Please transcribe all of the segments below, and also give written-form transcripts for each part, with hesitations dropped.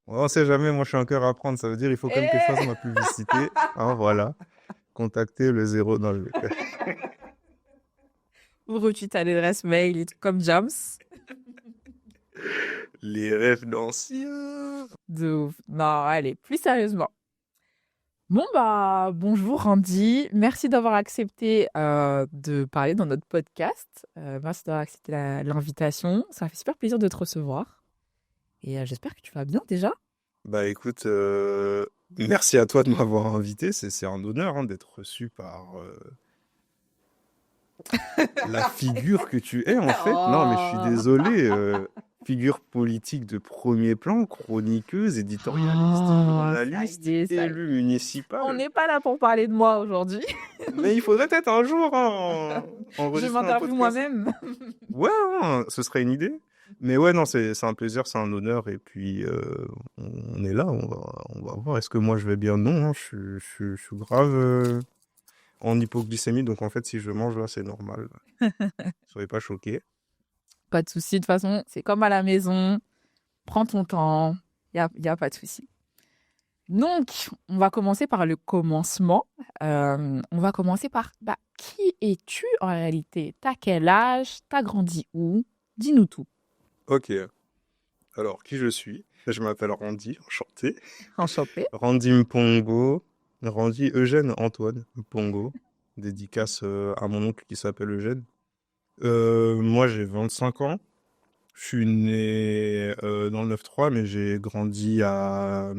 On sait jamais, moi je suis un cœur à prendre, ça veut dire il faut quand même que je fasse Eh ma publicité. Ah voilà, contactez le zéro dans le... Ou retweet à l'adresse mail et tout comme Jams. Les rêves d'anciens. De ouf. Non, allez, plus sérieusement. Bon, bah, bonjour Randy. Merci d'avoir accepté de parler dans notre podcast. Merci d'avoir accepté l'invitation. Ça fait super plaisir de te recevoir. Et j'espère que tu vas bien déjà. Bah écoute, merci à toi de m'avoir invité, c'est un honneur hein, d'être reçu par la figure que tu es en fait. Non mais je suis Oh. désolé, figure politique de premier plan, chroniqueuse, éditorialiste, Oh, ça journaliste, y est, ça y est. élue On municipale. n'est pas là pour parler de moi aujourd'hui. Mais il faudrait peut-être un jour hein, Je enregistrer un m'interviewe podcast. moi-même. Ouais, hein, ce serait une idée. Mais ouais, non, c'est un plaisir, c'est un honneur. Et puis, on est là, on va voir. Est-ce que moi je vais bien? Non, hein, je suis grave en hypoglycémie. Donc en fait, si je mange là, c'est normal. Soyez pas choqués. Pas de souci, de toute façon, c'est comme à la maison. Prends ton temps. Y a pas de souci. Donc, on va commencer par le commencement. On va commencer par bah, qui es-tu en réalité? T'as quel âge? T'as grandi où? Dis-nous tout. Ok. Alors, qui je suis? Je m'appelle Randy, enchanté. Enchanté. Randy Mpongo. Randy Eugène Antoine Mpongo. Dédicace à mon oncle qui s'appelle Eugène. Moi, j'ai 25 ans. Je suis né dans le 9-3, mais j'ai grandi à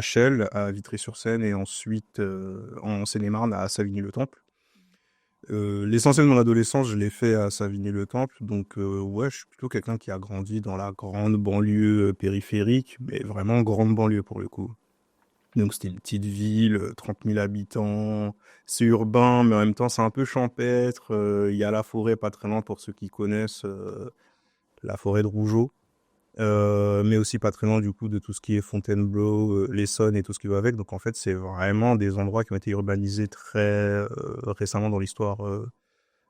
Chelles, à Vitry-sur-Seine, et ensuite en Seine-et-Marne, à Savigny-le-Temple. L'essentiel de mon adolescence, je l'ai fait à Savigny-le-Temple, donc ouais, je suis plutôt quelqu'un qui a grandi dans la grande banlieue périphérique, mais vraiment grande banlieue pour le coup. Donc c'était une petite ville, 30 000 habitants, c'est urbain, mais en même temps c'est un peu champêtre. Il y a la forêt pas très loin pour ceux qui connaissent, la forêt de Rougeot. Mais aussi pas très loin du coup de tout ce qui est Fontainebleau, l'Essonne et tout ce qui va avec. Donc en fait, c'est vraiment des endroits qui ont été urbanisés très récemment dans l'histoire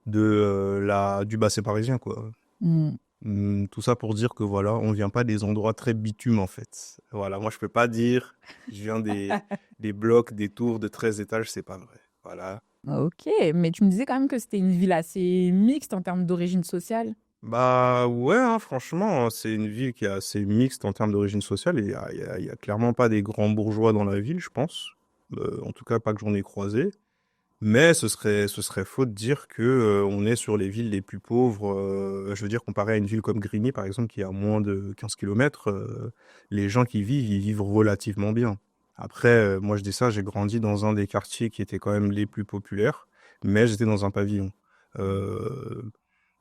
du bassin parisien, quoi. Hmm. Tout ça pour dire que voilà, on vient pas des endroits très bitumes en fait. Voilà, moi je peux pas dire je viens des blocs, des tours de 13 étages, c'est pas vrai. Voilà. Ok, mais tu me disais quand même que c'était une ville assez mixte en termes d'origine sociale. Bah ouais, hein, franchement, c'est une ville qui est assez mixte en termes d'origine sociale et il y a clairement pas des grands bourgeois dans la ville, je pense. En tout cas, pas que j'en ai croisé. Mais ce serait faux de dire que on est sur les villes les plus pauvres. Je veux dire, comparé à une ville comme Grigny, par exemple, qui a moins de 15 kilomètres, les gens qui vivent, ils vivent relativement bien. Après, moi je dis ça, j'ai grandi dans un des quartiers qui était quand même les plus populaires, mais j'étais dans un pavillon. Euh,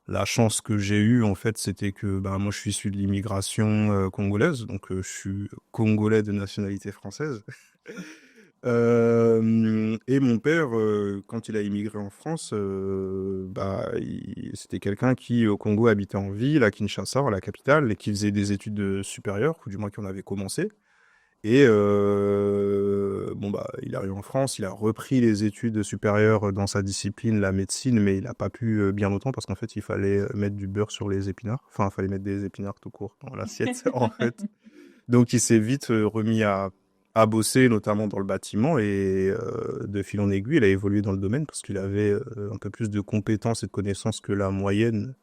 la chance que j'ai eue, en fait, c'était que ben, moi, je suis issu de l'immigration congolaise, donc je suis congolais de nationalité française. Et mon père, quand il a immigré en France, bah, c'était quelqu'un qui, au Congo, habitait en ville, à Kinshasa, à la capitale, et qui faisait des études supérieures, ou du moins qui en avait commencé. Et bon bah, il arrive en France, il a repris les études supérieures dans sa discipline, la médecine, mais il n'a pas pu bien longtemps parce qu'en fait, il fallait mettre du beurre sur les épinards. Enfin, il fallait mettre des épinards tout court dans l'assiette, en fait. Donc, il s'est vite remis à bosser, notamment dans le bâtiment, et de fil en aiguille, il a évolué dans le domaine parce qu'il avait un peu plus de compétences et de connaissances que la moyenne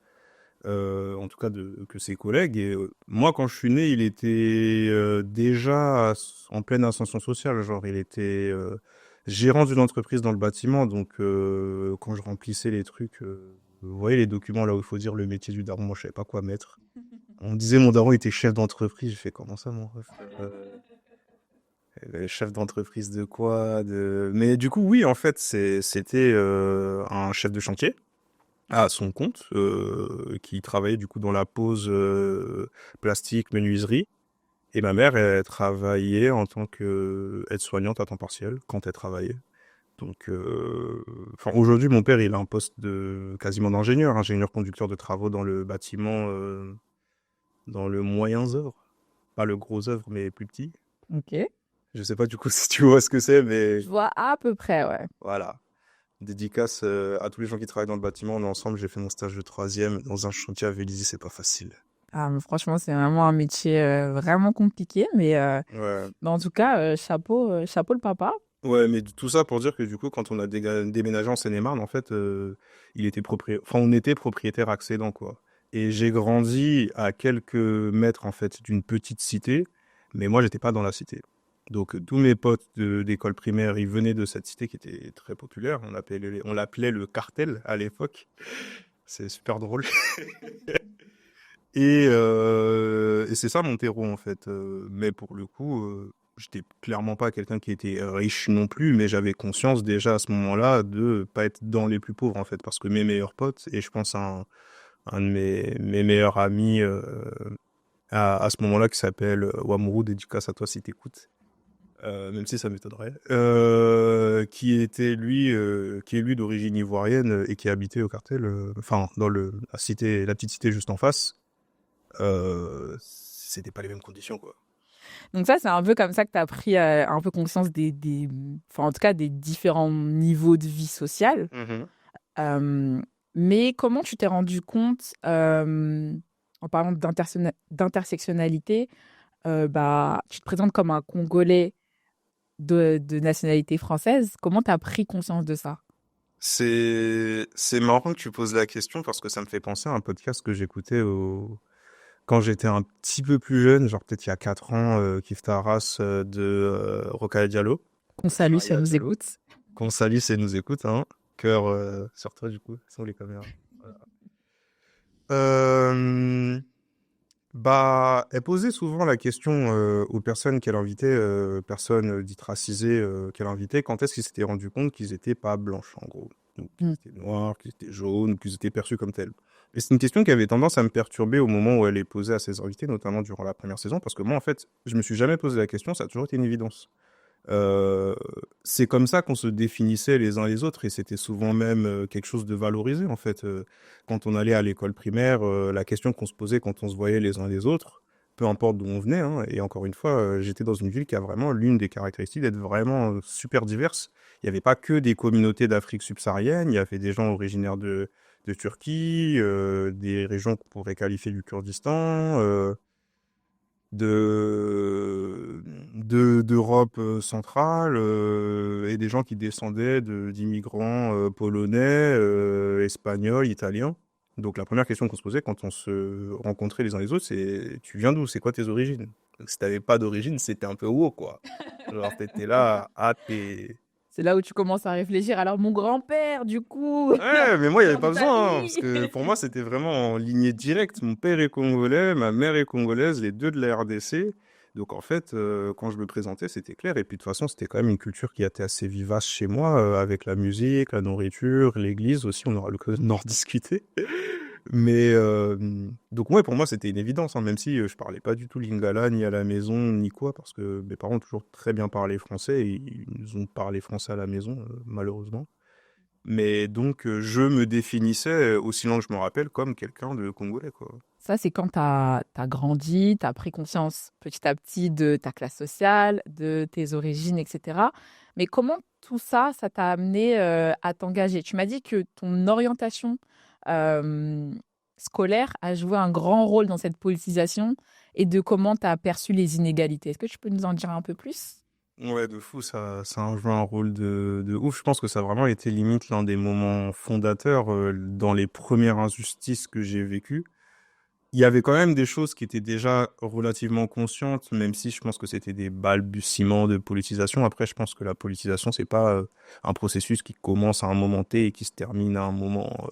en tout cas que ses collègues. Et moi, quand je suis né, il était déjà en pleine ascension sociale. Genre, il était gérant d'une entreprise dans le bâtiment. Donc, quand je remplissais les trucs, vous voyez les documents là où il faut dire le métier du daron, moi, je savais pas quoi mettre. On disait mon daron était chef d'entreprise. J'ai fait comment ça, mon ref chef d'entreprise de quoi Mais du coup, oui, en fait, c'était un chef de chantier à son compte, qui travaillait du coup dans la pose plastique, menuiserie. Et ma mère, elle travaillait en tant qu'aide-soignante à temps partiel quand elle travaillait. Donc, enfin, aujourd'hui, mon père, il a un poste de quasiment d'ingénieur, ingénieur conducteur de travaux dans le bâtiment, dans le moyen œuvre. Pas le gros œuvre, mais plus petit. Ok. Je sais pas du coup si tu vois ce que c'est, mais Je vois à peu près, ouais. voilà. Dédicace à tous les gens qui travaillent dans le bâtiment. On est ensemble, j'ai fait mon stage de troisième dans un chantier à Vélizy, c'est pas facile. Ah, mais franchement, c'est vraiment un métier vraiment compliqué, Ouais. mais en tout cas, chapeau le papa. Ouais, mais tout ça pour dire que du coup, quand on a déménagé en Seine-et-Marne, en fait, on était propriétaire accédant, quoi. Et j'ai grandi à quelques mètres, en fait, d'une petite cité, mais moi, j'étais pas dans la cité. Donc, tous mes potes d'école primaire, ils venaient de cette cité qui était très populaire. On l'appelait le cartel à l'époque. C'est super drôle. Et c'est ça mon terreau en fait. Mais pour le coup, j'étais clairement pas quelqu'un qui était riche non plus, mais j'avais conscience déjà à ce moment-là de pas être dans les plus pauvres en fait, parce que mes meilleurs potes, et je pense à un de mes meilleurs amis à ce moment-là qui s'appelle Wamuru, dédicace à toi si t'écoutes, même si ça m'étonnerait, qui est lui d'origine ivoirienne et qui habitait au cartel, enfin dans la petite cité juste en face. C'était pas les mêmes conditions, quoi. Donc ça, c'est un peu comme ça que tu as pris un peu conscience enfin, en tout cas, des différents niveaux de vie sociale. Mhm. Euh, mais comment tu t'es rendu compte, en parlant d'intersectionnalité, bah, tu te présentes comme un Congolais de nationalité française. Comment tu as pris conscience de ça? C'est marrant que tu poses la question parce que ça me fait penser à un podcast que j'écoutais quand j'étais un petit peu plus jeune, genre peut-être il y a 4 ans, Kif Taras de Rokhaya Diallo. Qu'on salue si elle nous écoute. Qu'on salue si elle nous écoute, hein. Cœur sur toi, du coup, sans les caméras. Voilà. Euh, Bah, elle posait souvent la question aux personnes qu'elle invitait, personnes dites racisées qu'elle invitait, quand est-ce qu'ils s'étaient rendus compte qu'ils étaient pas blanches, en gros. Donc, qu'ils Mm. étaient noirs, qu'ils étaient jaunes, qu'ils étaient perçus comme tels. Et c'est une question qui avait tendance à me perturber au moment où elle est posée à ses invités, notamment durant la première saison, parce que moi, en fait, je me suis jamais posé la question, ça a toujours été une évidence. Euh, c'est comme ça qu'on se définissait les uns les autres et c'était souvent même quelque chose de valorisé en fait. Quand on allait à l'école primaire, la question qu'on se posait quand on se voyait les uns les autres, peu importe d'où on venait, hein, et encore une fois, j'étais dans une ville qui a vraiment l'une des caractéristiques d'être vraiment super diverse. Il n'y avait pas que des communautés d'Afrique subsaharienne, il y avait des gens originaires de Turquie, des régions qu'on pourrait qualifier du Kurdistan. D'Europe centrale et des gens qui descendaient d'immigrants polonais, espagnols, italiens. Donc la première question qu'on se posait quand on se rencontrait les uns les autres, c'est tu viens d'où? C'est quoi tes origines? Donc, si t'avais pas d'origine, c'était un peu wow, quoi. Genre t'étais là, ah t'es... C'est là où tu commences à réfléchir. Alors, mon grand-père, du coup, Ouais, mais moi, il n'y avait en pas besoin, hein, parce Italie. que pour moi, c'était vraiment en lignée directe. Mon père est congolais, ma mère est congolaise, les deux de la RDC. Donc, en fait, quand je me présentais, c'était clair. Et puis, de toute façon, c'était quand même une culture qui était assez vivace chez moi, avec la musique, la nourriture, l'église aussi. On aura l'occasion d'en rediscuter. Mais, donc, ouais, pour moi, c'était une évidence, hein, même si je parlais pas du tout lingala, ni à la maison, ni quoi, parce que mes parents ont toujours très bien parlé français et ils nous ont parlé français à la maison, malheureusement. Mais donc, je me définissais, aussi loin que je me rappelle, comme quelqu'un de congolais, quoi. Ça, c'est quand tu as grandi, tu as pris conscience petit à petit de ta classe sociale, de tes origines, etc. Mais comment tout ça, ça t'a amené à t'engager? Tu m'as dit que ton orientation euh, scolaire a joué un grand rôle dans cette politisation et de comment tu as perçu les inégalités. Est-ce que tu peux nous en dire un peu plus? Ouais, de fou, ça a joué un rôle de ouf. Je pense que ça a vraiment été limite l'un des moments fondateurs dans les premières injustices que j'ai vécues. Il y avait quand même des choses qui étaient déjà relativement conscientes, même si je pense que c'était des balbutiements de politisation. Après, je pense que la politisation, c'est pas un processus qui commence à un moment T et qui se termine à un moment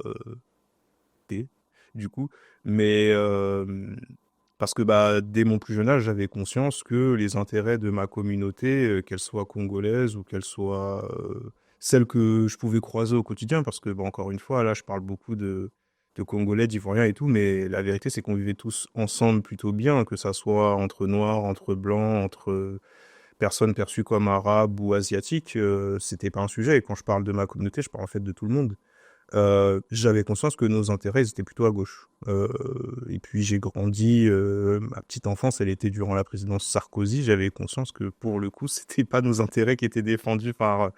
T, du coup. Mais parce que bah, dès mon plus jeune âge, j'avais conscience que les intérêts de ma communauté, qu'elle soit congolaise ou qu'elle soit celle que je pouvais croiser au quotidien, parce que, bah, encore une fois, là, je parle beaucoup de Congolais, d'Ivoiriens et tout, mais la vérité, c'est qu'on vivait tous ensemble plutôt bien, que ça soit entre Noirs, entre Blancs, entre personnes perçues comme Arabes ou Asiatiques, c'était pas un sujet. Et quand je parle de ma communauté, je parle en fait de tout le monde. J'avais conscience que nos intérêts ils étaient plutôt à gauche. Et puis j'ai grandi, ma petite enfance, elle était durant la présidence Sarkozy. J'avais conscience que pour le coup, c'était pas nos intérêts qui étaient défendus par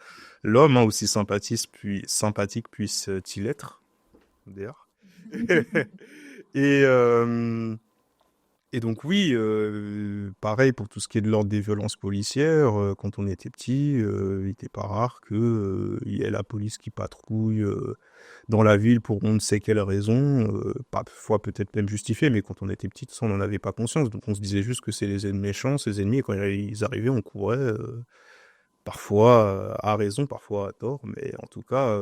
l'homme, hein, aussi sympathique puisse-t-il être, d'ailleurs. Et Et donc oui, pareil pour tout ce qui est de l'ordre des violences policières, quand on était petit, il n'était pas rare que, il y ait la police qui patrouille dans la ville pour on ne sait quelle raison, parfois peut-être même justifiée, mais quand on était petit, ça on n'en avait pas conscience, donc on se disait juste que c'est les ennemis méchants, ces ennemis, et quand ils arrivaient, on courait, parfois à raison, parfois à tort, mais en tout cas,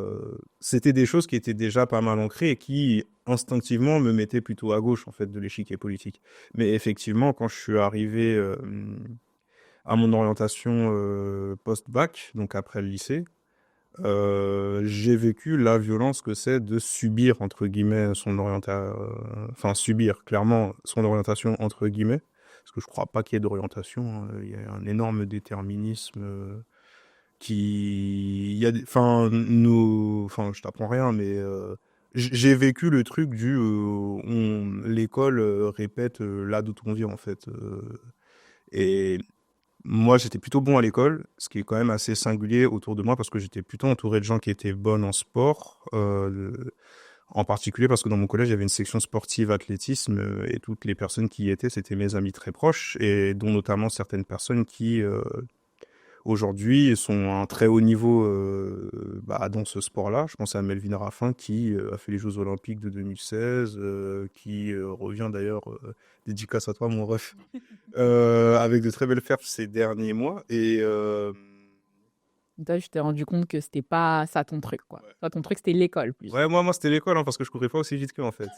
c'était des choses qui étaient déjà pas mal ancrées et qui instinctivement me mettaient plutôt à gauche en fait de l'échiquier politique. Mais effectivement, quand je suis arrivé à mon orientation post-bac, donc après le lycée, j'ai vécu la violence que c'est de subir entre guillemets son orientation, enfin subir clairement son orientation entre guillemets, parce que je crois pas qu'il y ait d'orientation, hein. Il y a un énorme déterminisme. Il y a enfin enfin je t'apprends rien mais j'ai vécu le truc du l'école répète là d'où on vient en fait et moi j'étais plutôt bon à l'école, ce qui est quand même assez singulier autour de moi parce que j'étais plutôt entouré de gens qui étaient bons en sport, en particulier parce que dans mon collège il y avait une section sportive athlétisme, et toutes les personnes qui y étaient c'était mes amis très proches et dont notamment certaines personnes qui aujourd'hui, ils sont à un très haut niveau dans ce sport-là. Je pense à Melvin Raffin qui a fait les Jeux Olympiques de 2016, qui revient d'ailleurs, dédicace à toi mon ref, avec de très belles perfs ces derniers mois. Et Toi, je t'ai rendu compte que c'était pas ça ton truc, quoi. ouais, Toi, ton truc, c'était l'école plus. ouais, moi c'était l'école hein, parce que je courais pas aussi vite qu'eux en fait.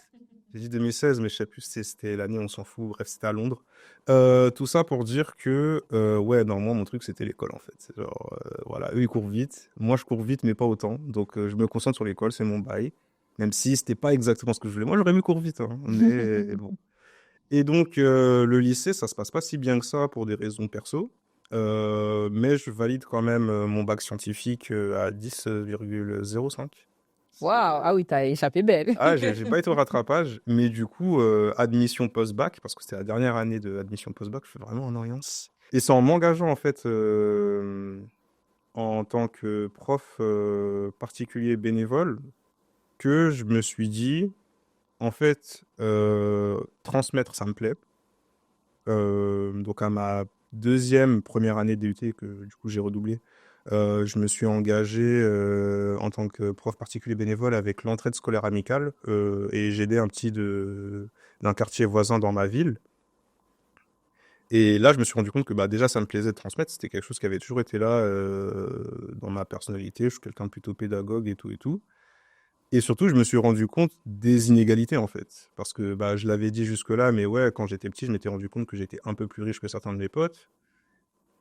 J'ai dit 2016, mais je sais plus si c'était l'année, on s'en fout. Bref, c'était à Londres. Tout ça pour dire que, ouais, non, moi, mon truc, c'était l'école, en fait. C'est genre, voilà, eux, ils courent vite. Moi, je cours vite, mais pas autant. Donc, je me concentre sur l'école, c'est mon bail. Même si c'était pas exactement ce que je voulais. Moi, j'aurais mieux courir vite, hein, mais bon. Et donc, le lycée, ça se passe pas si bien que ça pour des raisons perso. Mais je valide quand même mon bac scientifique à 10,05. Waouh, ah oui, t'as échappé belle. Ah, j'ai pas été au rattrapage, mais du coup, admission post-bac, parce que c'était la dernière année de admission post-bac, je fais vraiment en Orience. Et c'est en m'engageant, en fait, en tant que prof particulier bénévole, que je me suis dit, en fait, transmettre, ça me plaît. Donc, à ma première année de DUT, que du coup j'ai redoublé, je me suis engagé en tant que prof particulier bénévole avec l'entraide scolaire amicale et j'ai aidé un d'un quartier voisin dans ma ville. Et là, je me suis rendu compte que bah, déjà, ça me plaisait de transmettre. C'était quelque chose qui avait toujours été là dans ma personnalité. Je suis quelqu'un de plutôt pédagogue et tout et tout. Et surtout, je me suis rendu compte des inégalités, en fait. Parce que bah, je l'avais dit jusque-là, mais ouais, quand j'étais petit, je m'étais rendu compte que j'étais un peu plus riche que certains de mes potes.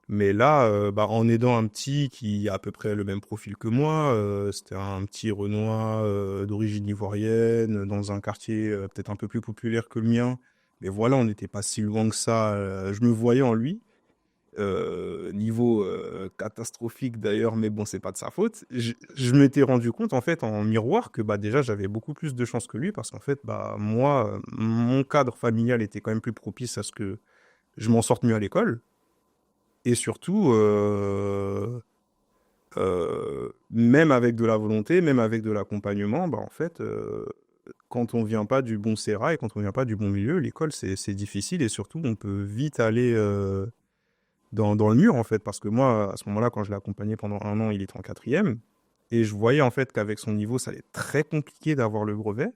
Mais là, bah, en aidant un petit qui a à peu près le même profil que moi, c'était un petit Renois d'origine ivoirienne, dans un quartier peut-être un peu plus populaire que le mien. Mais voilà, on n'était pas si loin que ça. Je me voyais en lui. Niveau catastrophique d'ailleurs, mais bon, c'est pas de sa faute. Je m'étais rendu compte en fait en miroir que bah déjà j'avais beaucoup plus de chance que lui parce qu'en fait bah moi mon cadre familial était quand même plus propice à ce que je m'en sorte mieux à l'école et surtout même avec de la volonté, même avec de l'accompagnement, bah en fait quand on vient pas du bon sérail, quand on vient pas du bon milieu, l'école c'est difficile et surtout on peut vite aller dans le mur, en fait, parce que moi, à ce moment-là, quand je l'ai accompagné pendant un an, il était en quatrième, et je voyais, en fait, qu'avec son niveau, ça allait être très compliqué d'avoir le brevet,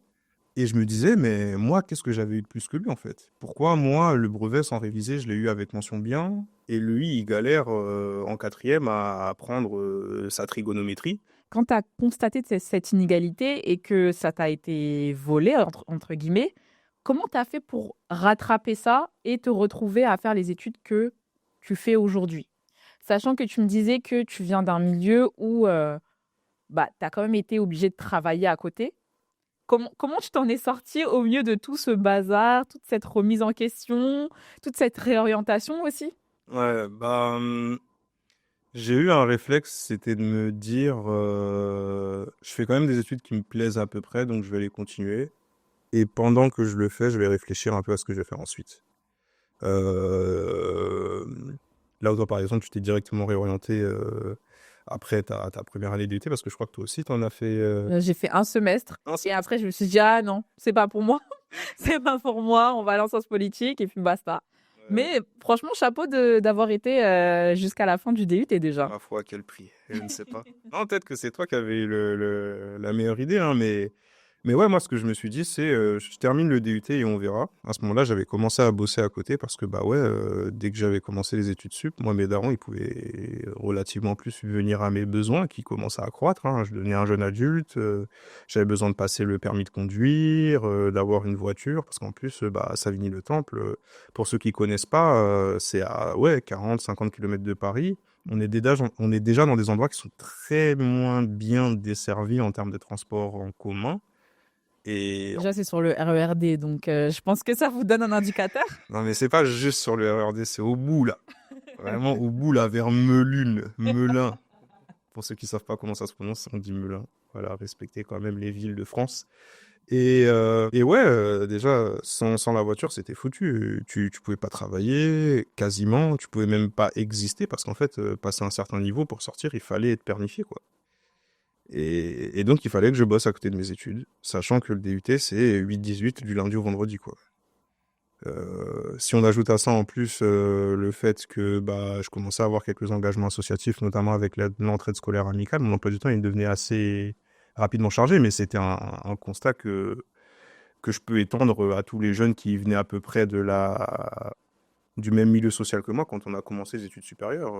et je me disais, mais moi, qu'est-ce que j'avais eu de plus que lui, en fait? Pourquoi, moi, le brevet sans réviser, je l'ai eu avec mention bien, et lui, il galère en quatrième à apprendre sa trigonométrie? Quand tu as constaté cette inégalité et que ça t'a été volé, entre guillemets, comment tu as fait pour rattraper ça et te retrouver à faire les études que tu fais aujourd'hui? Sachant que tu me disais que tu viens d'un milieu où bah, tu as quand même été obligé de travailler à côté. Comment tu t'en es sorti au milieu de tout ce bazar, toute cette remise en question, toute cette réorientation aussi? Ouais, bah, j'ai eu un réflexe, c'était de me dire, je fais quand même des études qui me plaisent à peu près, donc je vais les continuer. Et pendant que je le fais, je vais réfléchir un peu à ce que je vais faire ensuite. Euh, Là où toi, par exemple, tu t'es directement réorienté après ta première année d'UT, parce que je crois que toi aussi, tu en as fait J'ai fait un semestre un et seul. après je me suis dit ah non, c'est pas pour moi. C'est pas pour moi, on va aller en sciences politiques et puis basta. Ouais. Mais franchement, chapeau d'avoir été jusqu'à la fin du DUT déjà. Ma foi, à quel prix? Je ne sais pas. Non, peut-être que c'est toi qui avais eu la meilleure idée, hein, mais ouais, moi, ce que je me suis dit, c'est je termine le DUT et on verra. À ce moment-là, j'avais commencé à bosser à côté parce que, bah ouais, dès que j'avais commencé les études sup, moi, mes darons, ils pouvaient relativement plus subvenir à mes besoins qui commençaient à croître, hein. Je devenais un jeune adulte, j'avais besoin de passer le permis de conduire, d'avoir une voiture, parce qu'en plus, bah, Savigny-le-Temple, pour ceux qui connaissent pas, c'est à ouais, 40-50 km de Paris. On est déjà dans des endroits qui sont très moins bien desservis en termes de transport en commun. Et Déjà, c'est sur le RERD, donc je pense que ça vous donne un indicateur. non, mais c'est pas juste sur le RERD, c'est au bout là. Vraiment au bout là, vers Melun, Melun. Pour ceux qui savent pas comment ça se prononce, on dit Melun. Voilà, respectez quand même les villes de France. Et ouais, déjà, sans la voiture, c'était foutu. Tu pouvais pas travailler, quasiment. Tu pouvais même pas exister parce qu'en fait, passer un certain niveau pour sortir, il fallait être permissier, quoi. Et donc, il fallait que je bosse à côté de mes études, sachant que le DUT, c'est 8-18 du lundi au vendredi, quoi. Si on ajoute à ça en plus le fait que bah, je commençais à avoir quelques engagements associatifs, notamment avec l'entraide scolaire amicale, mon emploi du temps il devenait assez rapidement chargé, mais c'était un constat que je peux étendre à tous les jeunes qui venaient à peu près du même milieu social que moi quand on a commencé les études supérieures.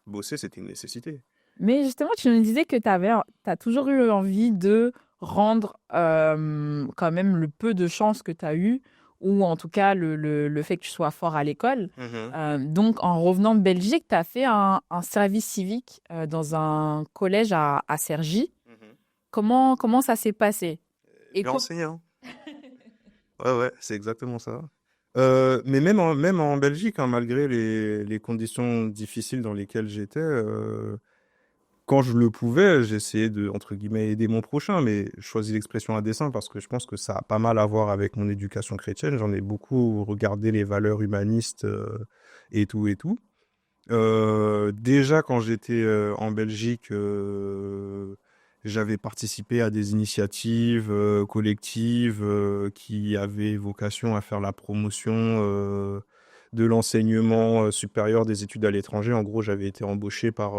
Bosser, c'était une nécessité. Mais justement, tu nous disais que tu as toujours eu envie de rendre quand même le peu de chance que tu as eu, ou en tout cas le fait que tu sois fort à l'école. Mhm, Donc, en revenant de Belgique, tu as fait un service civique dans un collège à Cergy. mhm. Comment ça s'est passé? Et J'ai enseigné, hein. Ouais, ouais, c'est exactement ça. Mais même en Belgique, hein, malgré les conditions difficiles dans lesquelles j'étais, quand je le pouvais, j'essayais de, entre guillemets, aider mon prochain, mais je choisis l'expression à dessein parce que je pense que ça a pas mal à voir avec mon éducation chrétienne. J'en ai beaucoup regardé les valeurs humanistes et tout et tout. Déjà, quand j'étais en Belgique, j'avais participé à des initiatives collectives qui avaient vocation à faire la promotion de l'enseignement supérieur des études à l'étranger. En gros, j'avais été embauché par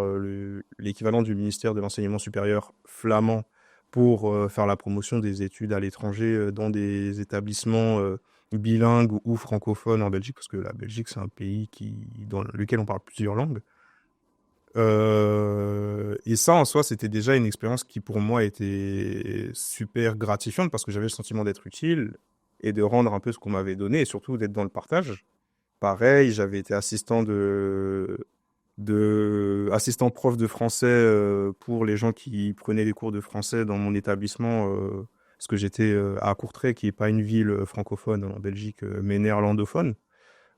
l'équivalent du ministère de l'enseignement supérieur flamand pour faire la promotion des études à l'étranger dans des établissements bilingues ou francophones en Belgique, parce que la Belgique, c'est un pays dans lequel on parle plusieurs langues. Et ça, en soi, c'était déjà une expérience qui, pour moi, était super gratifiante parce que j'avais le sentiment d'être utile et de rendre un peu ce qu'on m'avait donné et surtout d'être dans le partage. Pareil, j'avais été assistant prof de français pour les gens qui prenaient les cours de français dans mon établissement, parce que j'étais à Courtrai, qui n'est pas une ville francophone en Belgique, mais néerlandophone.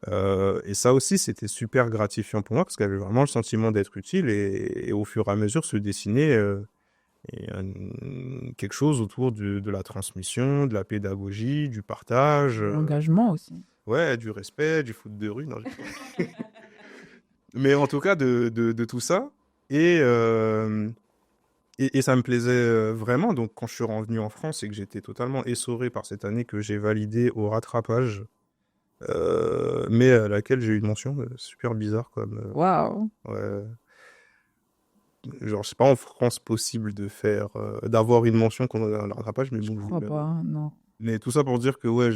Et ça aussi, c'était super gratifiant pour moi parce qu'il y avait vraiment le sentiment d'être utile et au fur et à mesure se dessiner quelque chose autour de la transmission, de la pédagogie, du partage, de l'engagement aussi. ouais, du respect, du foot de rue. Non, mais en tout cas, de tout ça. Et, euh, et ça me plaisait vraiment. Donc, quand je suis revenu en France et que j'étais totalement essoré par cette année que j'ai validée au rattrapage, mais à laquelle j'ai eu une mention super bizarre, comme. Waouh, Ouais. Genre, c'est pas en France possible d'avoir une mention qu'on a le rattrapage, mais je bon, crois pas, non. mais tout ça pour dire que, ouais,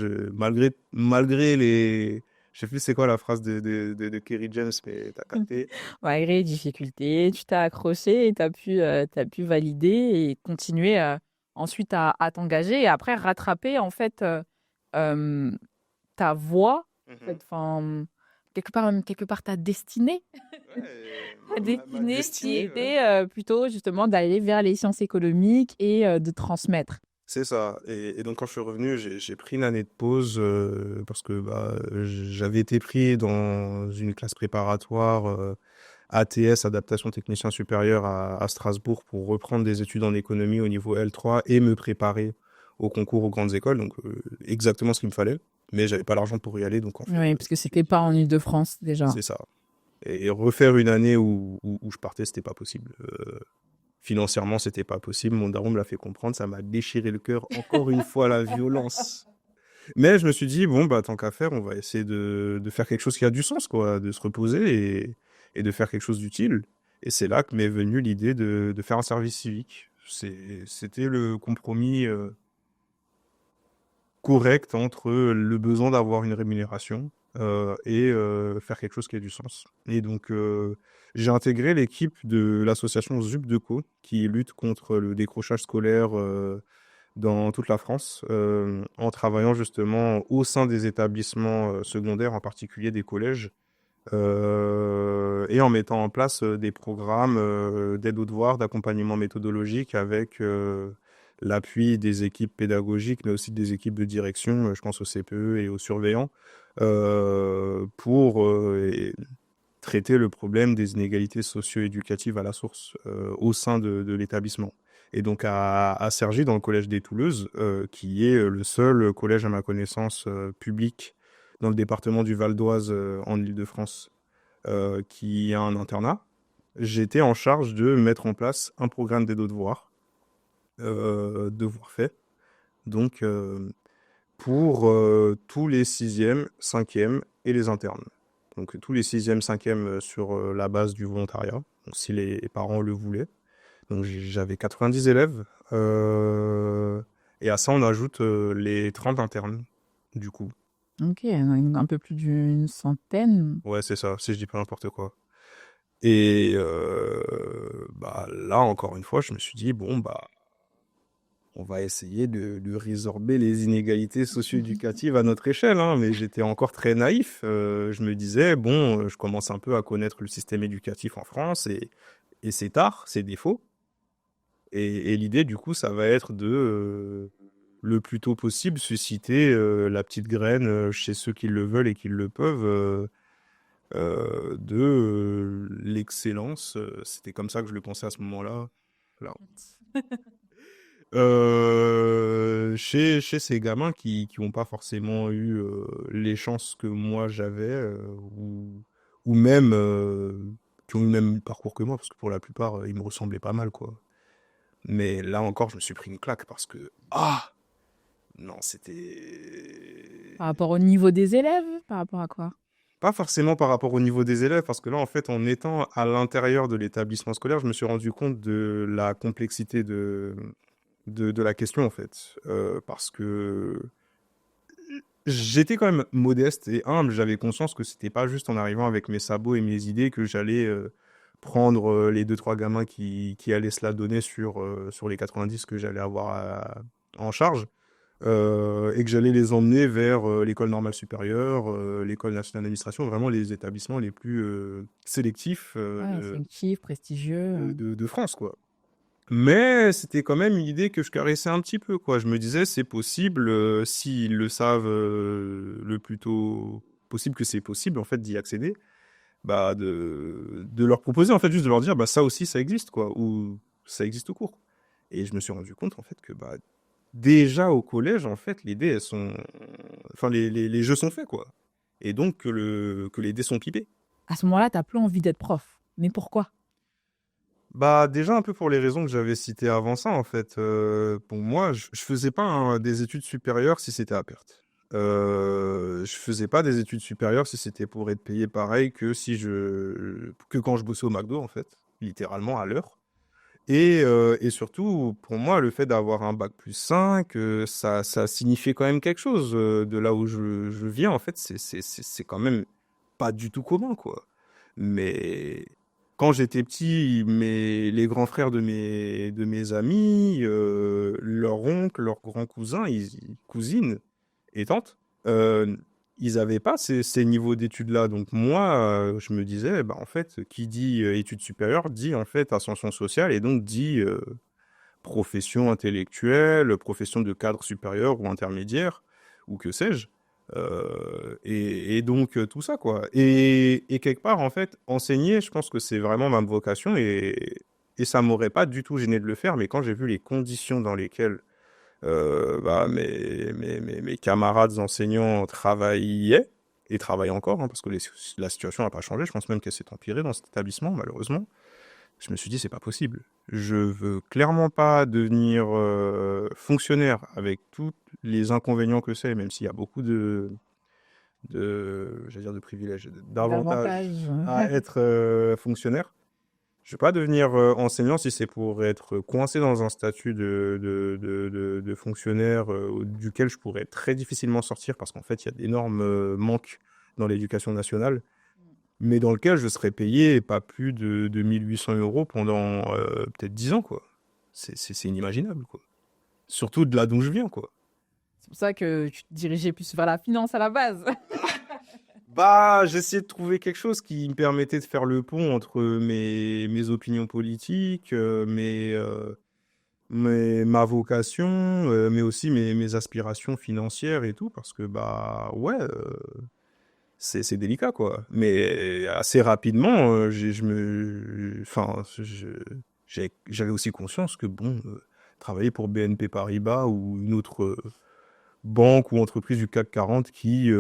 malgré les. Je sais plus c'est quoi la phrase de Kerry James, mais t'as capté. Malgré les difficultés, tu t'as accroché et t'as pu valider et continuer ensuite à t'engager et après rattraper en fait euh, ta voie, en Mhm. fait, enfin, quelque part ta destinée. Ouais, Ta ma destinée qui destinée, ouais. était plutôt justement d'aller vers les sciences économiques et de transmettre. C'est ça. Et donc, quand je suis revenu, j'ai pris une année de pause parce que bah, j'avais été pris dans une classe préparatoire ATS, adaptation technicien supérieur à Strasbourg, pour reprendre des études en économie au niveau L3 et me préparer au concours aux grandes écoles. Donc, exactement ce qu'il me fallait. Mais j'avais pas l'argent pour y aller. Donc, en fait, Oui, parce que c'était pas en Île-de-France déjà. c'est ça. Et refaire une année où je partais, c'était pas possible. Financièrement, c'était pas possible. Mon daron me l'a fait comprendre. Ça m'a déchiré le cœur. Encore une fois, la violence. Mais je me suis dit, bon, bah, tant qu'à faire, on va essayer de faire quelque chose qui a du sens, quoi. De se reposer et de faire quelque chose d'utile. Et c'est là que m'est venue l'idée de faire un service civique. C'était le compromis correct entre le besoin d'avoir une rémunération et faire quelque chose qui a du sens. Et donc, j'ai intégré l'équipe de l'association ZUP qui lutte contre le décrochage scolaire dans toute la France, en travaillant justement au sein des établissements secondaires, en particulier des collèges, et en mettant en place des programmes d'aide aux devoirs, d'accompagnement méthodologique avec l'appui des équipes pédagogiques, mais aussi des équipes de direction, je pense aux CPE et aux surveillants, pour traiter le problème des inégalités socio-éducatives à la source au sein de l'établissement. Et donc à Cergy, dans le collège des Touleuses, qui est le seul collège à ma connaissance public dans le département du Val d'Oise en Île-de-France, qui a un internat, j'étais en charge de mettre en place un programme d'aide aux devoirs, devoirs faits, donc pour tous les sixièmes, cinquièmes et les internes. Donc tous les sixièmes, cinquièmes sur la base du volontariat, donc si les parents le voulaient. Donc j'avais 90 élèves, et à ça on ajoute les 30 internes, du coup. Ok, un peu plus d'une centaine. Ouais, c'est ça, si je dis pas n'importe quoi. Et bah là, encore une fois, je me suis dit, bon, bah, on va essayer de résorber les inégalités socio-éducatives à notre échelle, hein. Mais j'étais encore très naïf. Je me disais, bon, je commence un peu à connaître le système éducatif en France et c'est tard, c'est défaut. Et l'idée, du coup, ça va être de, le plus tôt possible, susciter la petite graine chez ceux qui le veulent et qui le peuvent de l'excellence. C'était comme ça que je le pensais à ce moment-là. Là. Chez ces gamins qui ont pas forcément eu les chances que moi j'avais, ou même qui ont eu le même parcours que moi, parce que pour la plupart, ils me ressemblaient pas mal, quoi. Mais là encore, je me suis pris une claque parce que, ah, non, c'était Par rapport au niveau des élèves, par rapport à quoi? pas forcément par rapport au niveau des élèves, parce que là, en fait, en étant à l'intérieur de l'établissement scolaire, je me suis rendu compte de la complexité de la question, en fait. Parce que j'étais quand même modeste et humble. J'avais conscience que c'était pas juste en arrivant avec mes sabots et mes idées que j'allais prendre les deux, trois gamins qui allaient se la donner sur les 90 que j'allais avoir en charge. Et que j'allais les emmener vers l'école normale supérieure, l'école nationale d'administration, vraiment les établissements les plus sélectifs Ouais, sélectif, prestigieux. de France, quoi. Mais c'était quand même une idée que je caressais un petit peu, quoi. Je me disais, c'est possible, s'ils le savent le plus tôt possible que c'est possible, en fait, d'y accéder, bah, de leur proposer, en fait, juste de leur dire, bah, ça aussi, ça existe, quoi, ou ça existe tout court. Et je me suis rendu compte, en fait, que, bah, déjà au collège, en fait, les dés, elles sont... Enfin, les jeux sont faits, quoi. Et donc que les dés sont pipés. À ce moment-là, t'as plus envie d'être prof. Mais pourquoi? Bah, déjà un peu pour les raisons que j'avais citées avant ça, en fait. Pour moi, je faisais pas des études supérieures si c'était à perte. Je faisais pas des études supérieures si c'était pour être payé pareil que que quand je bossais au McDo, en fait, littéralement à l'heure. Et surtout, pour moi, le fait d'avoir un bac plus 5, ça signifiait quand même quelque chose. De là où je viens, en fait, c'est quand même pas du tout commun, quoi. Mais quand j'étais petit, les grands frères de mes amis, leur oncle, leurs grands cousins, cousines et tantes, euh, ils n'avaient pas ces niveaux d'études-là. Donc moi, je me disais, bah, en fait, qui dit études supérieures dit en fait ascension sociale et donc dit profession intellectuelle, profession de cadre supérieur ou intermédiaire, ou que sais-je. Et donc tout ça, quoi. Et quelque part, en fait, enseigner, je pense que c'est vraiment ma vocation et ça m'aurait pas du tout gêné de le faire, mais quand j'ai vu les conditions dans lesquelles bah, mes camarades enseignants travaillaient, et travaille encore, hein, parce que la situation n'a pas changé. Je pense même qu'elle s'est empirée dans cet établissement, malheureusement. Je me suis dit, c'est pas possible. Je veux clairement pas devenir fonctionnaire avec tous les inconvénients que c'est, même s'il y a beaucoup j'allais dire de privilèges, d'avantages Davantage. à être fonctionnaire. Je ne vais pas devenir enseignant si c'est pour être coincé dans un statut de fonctionnaire duquel je pourrais très difficilement sortir parce qu'en fait, il y a d'énormes manques dans l'éducation nationale, mais dans lequel je serais payé pas plus de 1 800 € pendant peut-être 10 ans, quoi. C'est inimaginable, quoi. Surtout de là d'où je viens, quoi. C'est pour ça que tu te dirigeais plus vers la finance à la base. Bah, j'essayais de trouver quelque chose qui me permettait de faire le pont entre mes opinions politiques, ma vocation, mais aussi mes aspirations financières et tout, parce que bah ouais, c'est délicat quoi. Mais assez rapidement, j'avais aussi conscience que bon, travailler pour BNP Paribas ou une autre banque ou entreprise du CAC 40 qui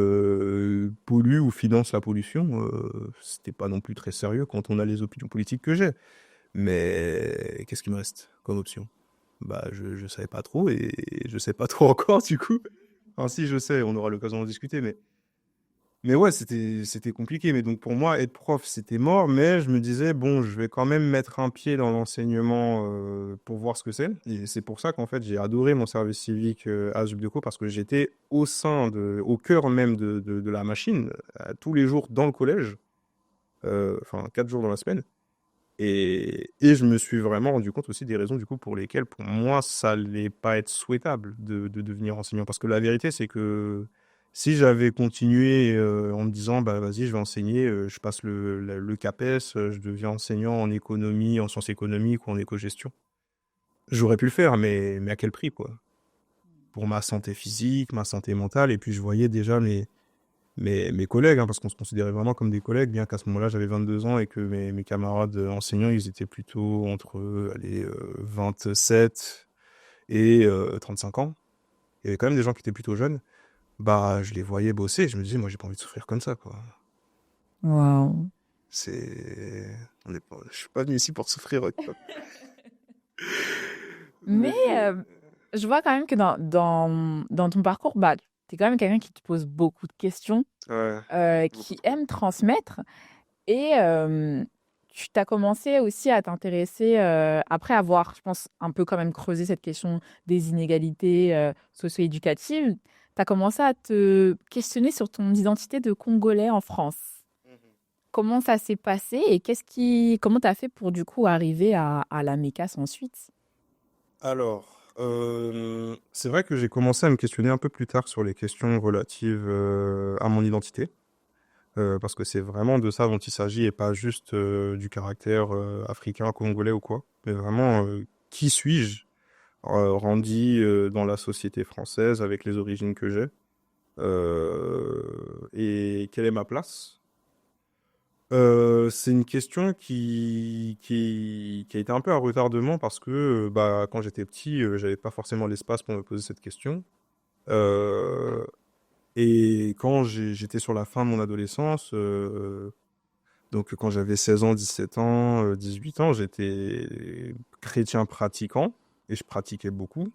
pollue ou finance la pollution, c'était pas non plus très sérieux quand on a les opinions politiques que j'ai. Mais qu'est-ce qui me reste comme option? Bah, je savais pas trop et je sais pas trop encore du coup. Enfin, si je sais, on aura l'occasion d'en discuter, mais ouais, c'était compliqué. Mais donc pour moi, être prof, c'était mort. Mais je me disais, bon, je vais quand même mettre un pied dans l'enseignement pour voir ce que c'est. Et c'est pour ça qu'en fait, j'ai adoré mon service civique à Zubdeco parce que j'étais au cœur même de la machine, tous les jours dans le collège, enfin 4 jours dans la semaine. Et je me suis vraiment rendu compte aussi des raisons du coup pour lesquelles pour moi ça allait pas être souhaitable de devenir enseignant. Parce que la vérité c'est que si j'avais continué en me disant bah vas-y je vais enseigner, je passe le CAPES, je deviens enseignant en économie, en sciences économiques ou en éco-gestion, j'aurais pu le faire mais à quel prix quoi? Pour ma santé physique, ma santé mentale et puis je voyais déjà mes collègues, hein, parce qu'on se considérait vraiment comme des collègues, bien qu'à ce moment-là, j'avais 22 ans et que mes camarades enseignants, ils étaient plutôt entre, allez, 27 et 35 ans. Il y avait quand même des gens qui étaient plutôt jeunes. Bah, je les voyais bosser et je me disais, moi, j'ai pas envie de souffrir comme ça, quoi. Waouh. Je suis pas venu ici pour souffrir, quoi. Mais Mais, je vois quand même que dans ton parcours, bah, tu es quand même quelqu'un qui te pose beaucoup de questions, ouais, beaucoup qui trop. aime transmettre. Et tu t'as commencé aussi à t'intéresser, après avoir, je pense, un peu quand même creusé cette question des inégalités socio-éducatives, tu as commencé à te questionner sur ton identité de Congolais en France. Comment ça s'est passé et comment tu as fait pour du coup arriver à la MECAS ensuite? Alors, c'est vrai que j'ai commencé à me questionner un peu plus tard sur les questions relatives à mon identité. Parce que c'est vraiment de ça dont il s'agit et pas juste du caractère africain, congolais ou quoi. Mais vraiment, qui suis-je rendu dans la société française avec les origines que j'ai et quelle est ma place? C'est une question qui a été un peu à retardement parce que bah, quand j'étais petit, j'avais pas forcément l'espace pour me poser cette question. Euh, et quand j'étais sur la fin de mon adolescence, donc quand j'avais 16 ans, 17 ans, 18 ans, j'étais chrétien pratiquant et je pratiquais beaucoup.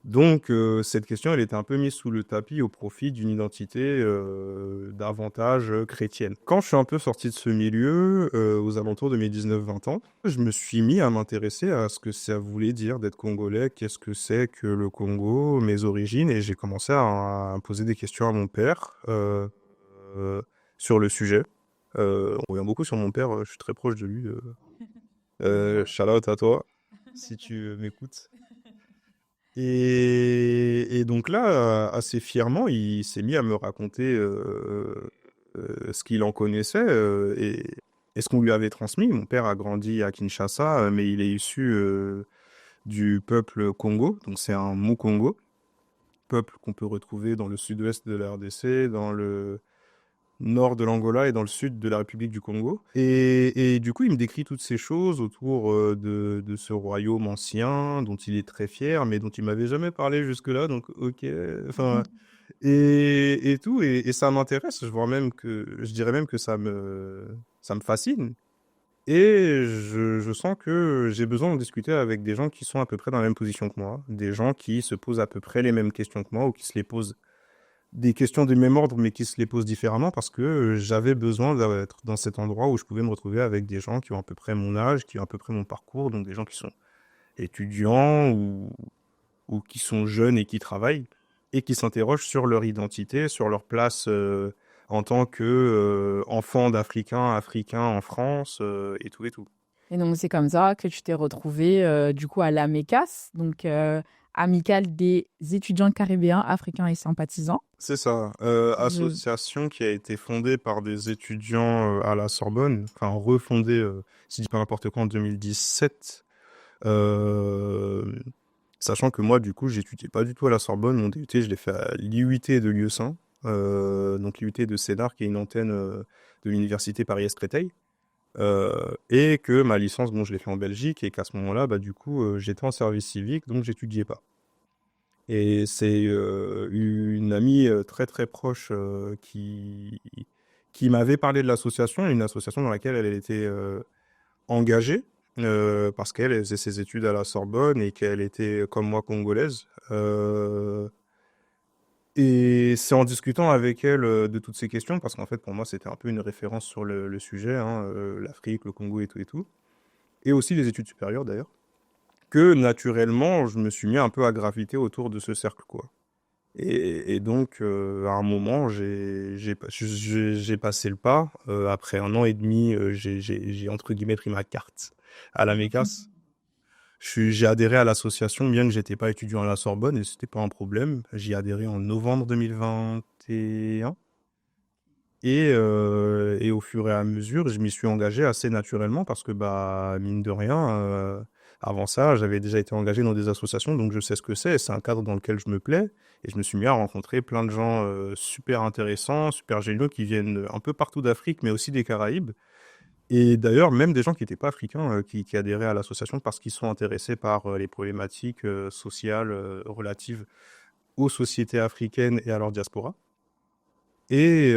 Donc cette question, elle était un peu mise sous le tapis au profit d'une identité davantage chrétienne. Quand je suis un peu sorti de ce milieu, aux alentours de mes 19-20 ans, je me suis mis à m'intéresser à ce que ça voulait dire d'être congolais, qu'est-ce que c'est que le Congo, mes origines, et j'ai commencé à poser des questions à mon père euh, sur le sujet. On revient beaucoup sur mon père, je suis très proche de lui. Shout out à toi, si tu m'écoutes. Et donc là, assez fièrement, il s'est mis à me raconter ce qu'il en connaissait et ce qu'on lui avait transmis. Mon père a grandi à Kinshasa, mais il est issu du peuple Congo, donc c'est un Mukongo, peuple qu'on peut retrouver dans le sud-ouest de la RDC, dans le nord de l'Angola et dans le sud de la République du Congo. Et du coup, il me décrit toutes ces choses autour de ce royaume ancien dont il est très fier, mais dont il m'avait jamais parlé jusque-là. Donc, ok. Enfin, et tout, et ça m'intéresse, je dirais même que ça me fascine. Et je sens que j'ai besoin de discuter avec des gens qui sont à peu près dans la même position que moi, des gens qui se posent à peu près les mêmes questions que moi ou qui se les posent des questions du même ordre mais qui se les posent différemment parce que j'avais besoin d'être dans cet endroit où je pouvais me retrouver avec des gens qui ont à peu près mon âge, qui ont à peu près mon parcours, donc des gens qui sont étudiants ou qui sont jeunes et qui travaillent et qui s'interrogent sur leur identité, sur leur place en tant que enfant d'Africains, Africains en France et tout et tout. Et donc, c'est comme ça que tu t'es retrouvé, du coup, à l'AMECAS, donc Amicale des étudiants caribéens, africains et sympathisants. C'est ça, Je... association qui a été fondée par des étudiants à la Sorbonne, enfin refondée, si je dis pas n'importe quoi, en 2017. Euh, Sachant que moi, du coup, j'étudiais pas du tout à la Sorbonne. Mon DUT, je l'ai fait à l'IUT de Lieusaint, donc l'IUT de Sénart, qui est une antenne de l'université Paris-Est-Créteil. Et que ma licence, bon, je l'ai fait en Belgique, et qu'à ce moment-là, bah, du coup, j'étais en service civique, donc j'étudiais pas. Et c'est une amie très très proche qui m'avait parlé de l'association, une association dans laquelle elle était engagée, parce qu'elle faisait ses études à la Sorbonne et qu'elle était, comme moi, congolaise. Et c'est en discutant avec elle de toutes ces questions, parce qu'en fait, pour moi, c'était un peu une référence sur le sujet, hein, l'Afrique, le Congo et tout. Et aussi les études supérieures, d'ailleurs, que naturellement, je me suis mis un peu à graviter autour de ce cercle, quoi. Et donc, à un moment, j'ai passé le pas. Après un an et demi, j'ai entre guillemets pris ma carte à la MECAS. J'ai adhéré à l'association, bien que j'étais pas étudiant à la Sorbonne, et c'était pas un problème. J'y ai adhéré en novembre 2021. Et au fur et à mesure, je m'y suis engagé assez naturellement parce que, bah, mine de rien, avant ça, j'avais déjà été engagé dans des associations, donc je sais ce que c'est. C'est un cadre dans lequel je me plais. Et je me suis mis à rencontrer plein de gens super intéressants, super géniaux, qui viennent un peu partout d'Afrique, mais aussi des Caraïbes. Et d'ailleurs, même des gens qui n'étaient pas africains, qui adhéraient à l'association parce qu'ils sont intéressés par les problématiques sociales relatives aux sociétés africaines et à leur diaspora. Et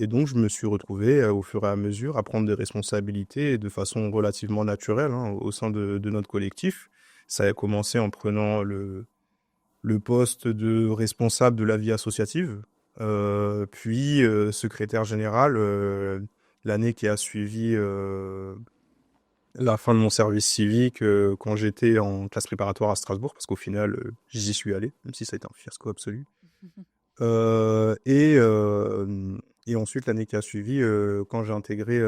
donc, je me suis retrouvé au fur et à mesure à prendre des responsabilités de façon relativement naturelle, hein, au sein de notre collectif. Ça a commencé en prenant le poste de responsable de la vie associative, puis secrétaire général l'année qui a suivi la fin de mon service civique quand j'étais en classe préparatoire à Strasbourg, parce qu'au final, j'y suis allé, même si ça a été un fiasco absolu. Euh, et, euh, et ensuite, l'année qui a suivi, quand j'ai intégré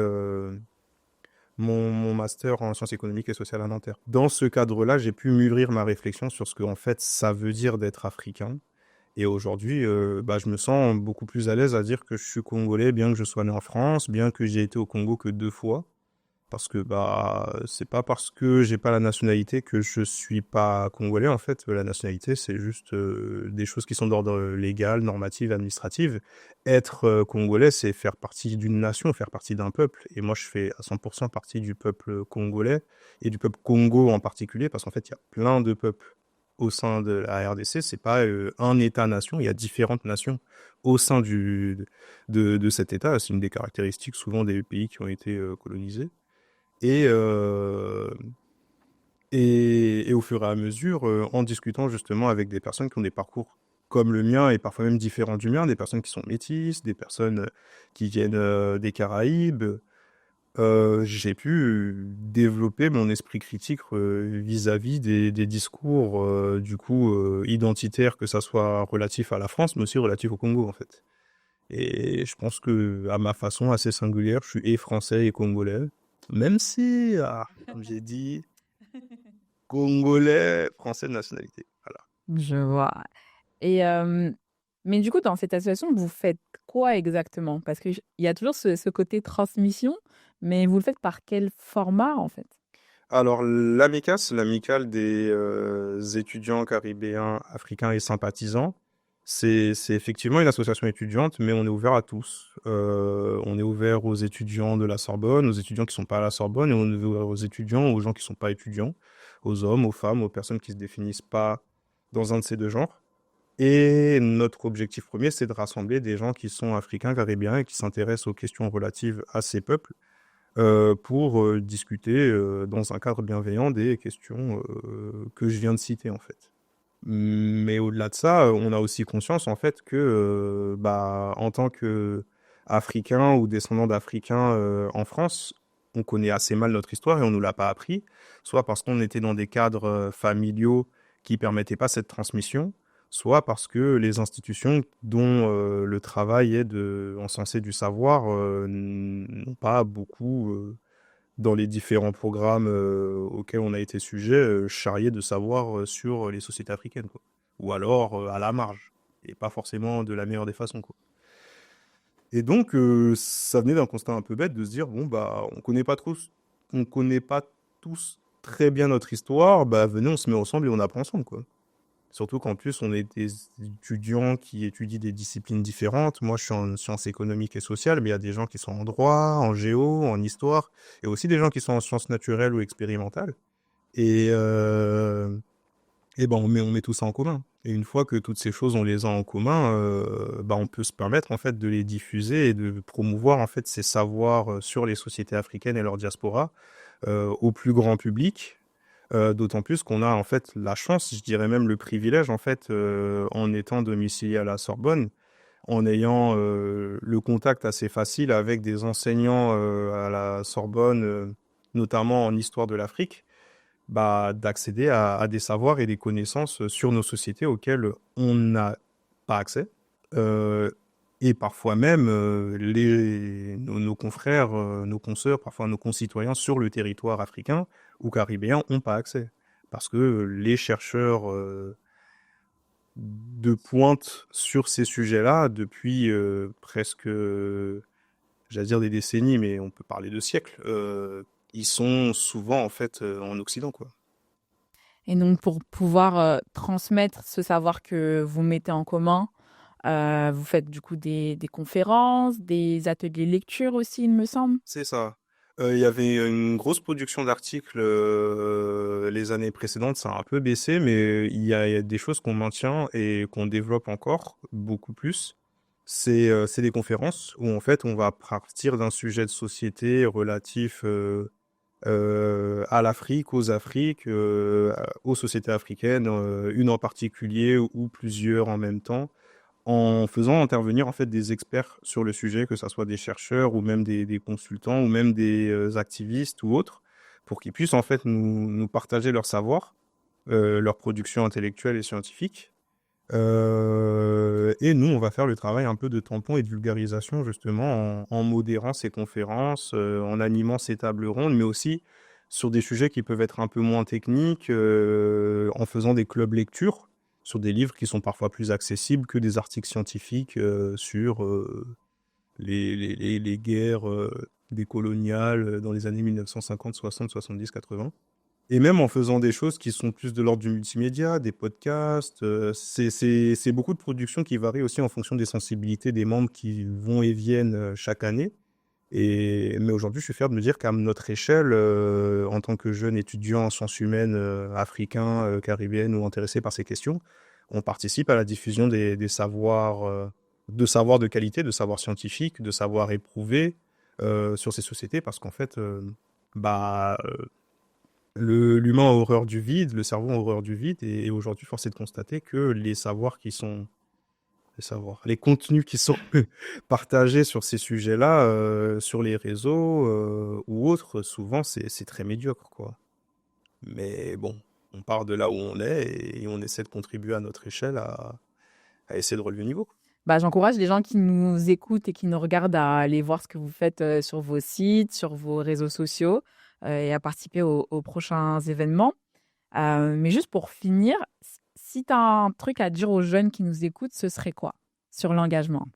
mon master en sciences économiques et sociales à Nanterre. Dans ce cadre-là, j'ai pu mûrir ma réflexion sur ce que, en fait, ça veut dire d'être africain. Et aujourd'hui, bah, je me sens beaucoup plus à l'aise à dire que je suis congolais, bien que je sois né en France, bien que j'ai été au Congo que 2 fois. Parce que bah c'est pas parce que j'ai pas la nationalité que je suis pas congolais en fait. La nationalité c'est juste des choses qui sont d'ordre légal, normative, administrative. Être congolais c'est faire partie d'une nation, faire partie d'un peuple. Et moi je fais à 100% partie du peuple congolais et du peuple Congo en particulier parce qu'en fait il y a plein de peuples au sein de la RDC. C'est pas un État-nation, il y a différentes nations au sein de cet État. C'est une des caractéristiques souvent des pays qui ont été colonisés. Et, euh, et au fur et à mesure, en discutant justement avec des personnes qui ont des parcours comme le mien et parfois même différents du mien, des personnes qui sont métisses, des personnes qui viennent des Caraïbes, j'ai pu développer mon esprit critique vis-à-vis des discours du coup identitaires, que ça soit relatif à la France, mais aussi relatif au Congo en fait. Et je pense que à ma façon assez singulière, je suis et français et congolais. Même si, comme j'ai dit, congolais, français de nationalité. Voilà. Je vois. Et, mais du coup, dans cette association, vous faites quoi exactement? Parce qu'il y a toujours ce côté transmission, mais vous le faites par quel format en fait? Alors, l'AMICAS, l'amicale des étudiants caribéens, africains et sympathisants, c'est effectivement une association étudiante, mais on est ouvert à tous. On est ouvert aux étudiants de la Sorbonne, aux étudiants qui ne sont pas à la Sorbonne, et on est ouvert aux étudiants, aux gens qui ne sont pas étudiants, aux hommes, aux femmes, aux personnes qui ne se définissent pas dans un de ces deux genres. Et notre objectif premier, c'est de rassembler des gens qui sont africains, caribéens et qui s'intéressent aux questions relatives à ces peuples pour discuter dans un cadre bienveillant des questions que je viens de citer en fait. Mais au-delà de ça, on a aussi conscience en fait que bah, en tant qu'Africains ou descendants d'Africains en France, on connaît assez mal notre histoire et on nous l'a pas appris, soit parce qu'on était dans des cadres familiaux qui permettaient pas cette transmission, soit parce que les institutions dont le travail est de encenser du savoir n'ont pas beaucoup dans les différents programmes auxquels on a été sujet, charrier de savoir sur les sociétés africaines, quoi. Ou alors à la marge, et pas forcément de la meilleure des façons, quoi. Et donc, ça venait d'un constat un peu bête de se dire, bon, bah, on connaît pas tous très bien notre histoire, bah, venez, on se met ensemble et on apprend ensemble, quoi. Surtout qu'en plus, on est des étudiants qui étudient des disciplines différentes. Moi, je suis en sciences économiques et sociales, mais il y a des gens qui sont en droit, en géo, en histoire, et aussi des gens qui sont en sciences naturelles ou expérimentales. Et, ben, on met tout ça en commun. Et une fois que toutes ces choses, on les a en commun, bah, on peut se permettre, en fait, de les diffuser et de promouvoir, en fait, ces savoirs sur les sociétés africaines et leur diaspora au plus grand public. D'autant plus qu'on a en fait la chance, je dirais même le privilège en fait, en étant domicilié à la Sorbonne, en ayant le contact assez facile avec des enseignants à la Sorbonne, notamment en histoire de l'Afrique, bah, d'accéder à des savoirs et des connaissances sur nos sociétés auxquelles on n'a pas accès. Euh, et parfois même nos confrères, nos consoeurs, parfois nos concitoyens sur le territoire africain ou caribéen n'ont pas accès. Parce que les chercheurs de pointe sur ces sujets-là, depuis presque, j'allais dire des décennies, mais on peut parler de siècles, ils sont souvent en fait en Occident, quoi. Et donc, pour pouvoir transmettre ce savoir que vous mettez en commun, vous faites du coup des conférences, des ateliers lecture aussi, il me semble. C'est ça. Il y avait une grosse production d'articles les années précédentes, ça a un peu baissé, mais il y a des choses qu'on maintient et qu'on développe encore beaucoup plus. C'est des conférences où en fait on va partir d'un sujet de société relatif à l'Afrique, aux Afriques, aux sociétés africaines, une en particulier ou plusieurs en même temps en faisant intervenir en fait des experts sur le sujet, que ce soit des chercheurs ou même des consultants ou même des activistes ou autres, pour qu'ils puissent en fait nous partager leur savoir, leur production intellectuelle et scientifique. Et nous, on va faire le travail un peu de tampon et de vulgarisation justement en modérant ces conférences, en animant ces tables rondes, mais aussi sur des sujets qui peuvent être un peu moins techniques, en faisant des clubs lecture sur des livres qui sont parfois plus accessibles que des articles scientifiques sur les guerres décoloniales dans les années 1950, 60, 70, 80. Et même en faisant des choses qui sont plus de l'ordre du multimédia, des podcasts, c'est beaucoup de productions qui varient aussi en fonction des sensibilités des membres qui vont et viennent chaque année. Mais aujourd'hui, je suis fier de me dire qu'à notre échelle, en tant que jeune étudiant en sciences humaines africain, caribéenne ou intéressé par ces questions, on participe à la diffusion des savoirs, de savoirs de qualité, de savoirs scientifiques, de savoirs éprouvés sur ces sociétés, parce qu'en fait, bah, l'humain a horreur du vide, le cerveau a horreur du vide, et aujourd'hui, force est de constater que les contenus qui sont partagés sur ces sujets-là, sur les réseaux ou autres, souvent c'est très médiocre, quoi. Mais bon, on part de là où on est et on essaie de contribuer à notre échelle à essayer de relever le niveau. Bah, j'encourage les gens qui nous écoutent et qui nous regardent à aller voir ce que vous faites sur vos sites, sur vos réseaux sociaux et à participer aux prochains événements. Mais juste pour finir, si tu as un truc à dire aux jeunes qui nous écoutent, ce serait quoi sur l'engagement?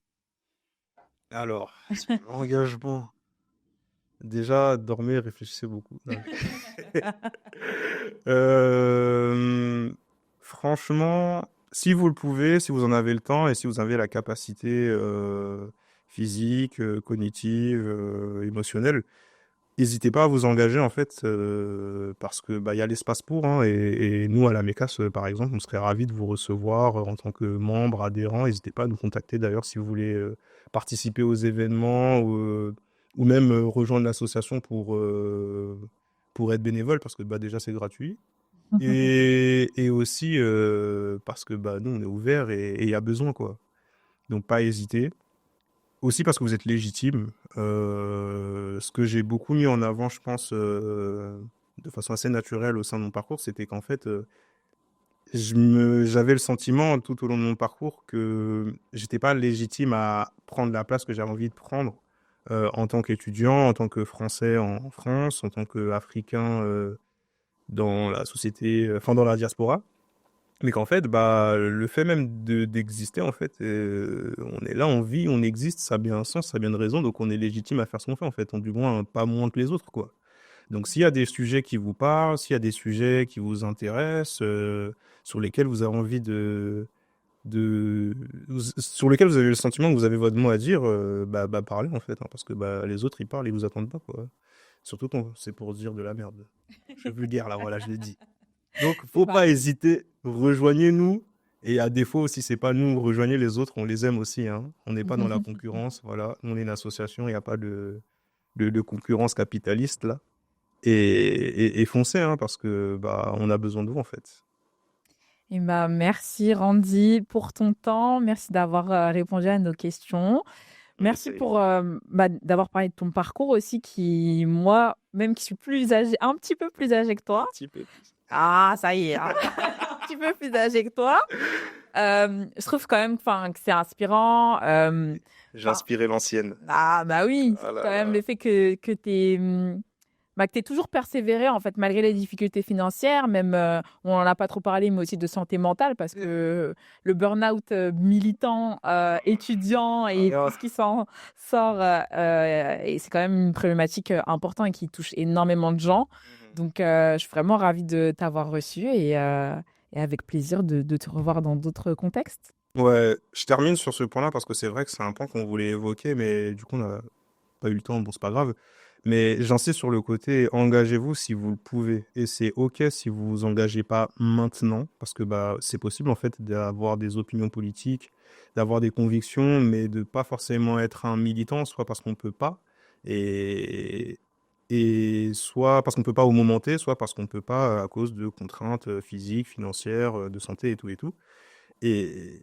Alors, sur l'engagement. Déjà, dormez, réfléchissez beaucoup. Non. Franchement, si vous le pouvez, si vous en avez le temps et si vous avez la capacité physique, cognitive, émotionnelle, n'hésitez pas à vous engager en fait, parce que bah il y a l'espace pour, hein, et nous à la MECAS par exemple, on serait ravis de vous recevoir en tant que membre adhérent. N'hésitez pas à nous contacter d'ailleurs si vous voulez participer aux événements ou même rejoindre l'association pour être bénévole parce que bah déjà c'est gratuit et aussi parce que bah nous on est ouvert et il y a besoin quoi. Donc pas hésiter. Aussi parce que vous êtes légitime. Ce que j'ai beaucoup mis en avant, je pense, de façon assez naturelle au sein de mon parcours, c'était qu'en fait, j'avais le sentiment tout au long de mon parcours que j'étais pas légitime à prendre la place que j'avais envie de prendre en tant qu'étudiant, en tant que Français en France, en tant qu'Africain dans la société, enfin dans la diaspora. Mais qu'en fait, bah, le fait même d'exister, en fait, on est là, on vit, on existe, ça a bien un sens, ça a bien une raison, donc on est légitime à faire ce qu'on fait, en fait, du moins pas moins que les autres, quoi. Donc s'il y a des sujets qui vous parlent, s'il y a des sujets qui vous intéressent, sur lesquels vous avez envie de, sur lesquels vous avez le sentiment que vous avez votre mot à dire, bah parlez, en fait, hein, parce que bah, les autres, ils parlent, ils vous attendent pas, quoi. Surtout quand c'est pour dire de la merde. Je suis vulgaire, là, voilà, je l'ai dit. Donc, C'est faut pas pas hésiter, rejoignez-nous. Et à défaut, si c'est pas nous, rejoignez les autres, on les aime aussi, hein. On n'est pas dans la concurrence, voilà. On est une association, il n'y a pas de concurrence capitaliste là. Et foncez, hein, parce que bah on a besoin de vous en fait. Et bah, merci Randy pour ton temps. Merci d'avoir répondu à nos questions. Merci Essaye. pour d'avoir parlé de ton parcours aussi, qui, moi, même qui suis plus âgée, un petit peu plus âgée que Un toi. petit peu plus. Ah, ça y est, hein. Un petit peu plus âgée que toi. Je trouve quand même 'fin, que c'est inspirant. J'ai 'Fin, inspiré l'ancienne. ah, bah oui, Ah quand là même là. le fait que tu bah, que tu toujours persévéré, en fait, malgré les difficultés financières, même, on n'en a pas trop parlé, mais aussi de santé mentale, parce que le burn-out militant, étudiant et tout Ah, ce qui s'en sort, et c'est quand même une problématique importante et qui touche énormément de gens. Donc, je suis vraiment ravie de t'avoir reçu et avec plaisir de te revoir dans d'autres contextes. ouais, je termine sur ce point-là parce que c'est vrai que c'est un point qu'on voulait évoquer, mais du coup, on n'a pas eu le temps, bon, c'est pas grave. Mais j'insiste sur le côté, engagez-vous si vous le pouvez. Et c'est OK si vous vous engagez pas maintenant, parce que bah, c'est possible en fait d'avoir des opinions politiques, d'avoir des convictions, mais de pas forcément être un militant, soit parce qu'on peut pas, et, et soit parce qu'on peut pas au moment T, soit parce qu'on peut pas à cause de contraintes physiques, financières, de santé et tout et tout. Et,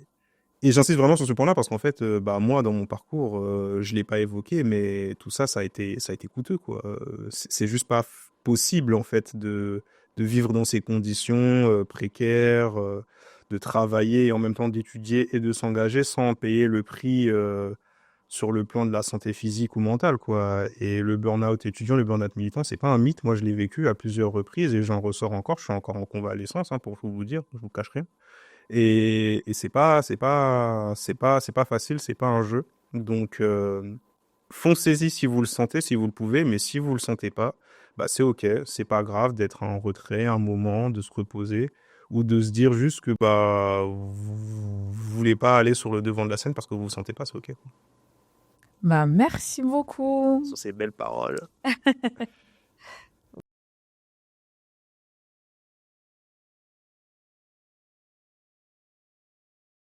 et j'insiste vraiment sur ce point-là parce qu'en fait, bah moi dans mon parcours, je l'ai pas évoqué, mais tout ça, ça a été coûteux quoi. C'est juste pas possible en fait de vivre dans ces conditions précaires, de travailler et en même temps d'étudier et de s'engager sans payer le prix sur le plan de la santé physique ou mentale quoi. Et le burn-out étudiant, le burn-out militant, c'est pas un mythe. Moi, je l'ai vécu à plusieurs reprises et j'en ressors encore. Je suis encore en convalescence, hein, pour tout vous dire. Je vous cache rien. Et c'est pas facile, c'est pas un jeu. Donc, foncez-y si vous le sentez, si vous le pouvez, mais si vous le sentez pas, bah c'est ok, c'est pas grave d'être en retrait un moment, de se reposer ou de se dire juste que bah vous voulez pas aller sur le devant de la scène parce que vous vous sentez pas, c'est ok. Bah, merci beaucoup. Sur ces belles paroles.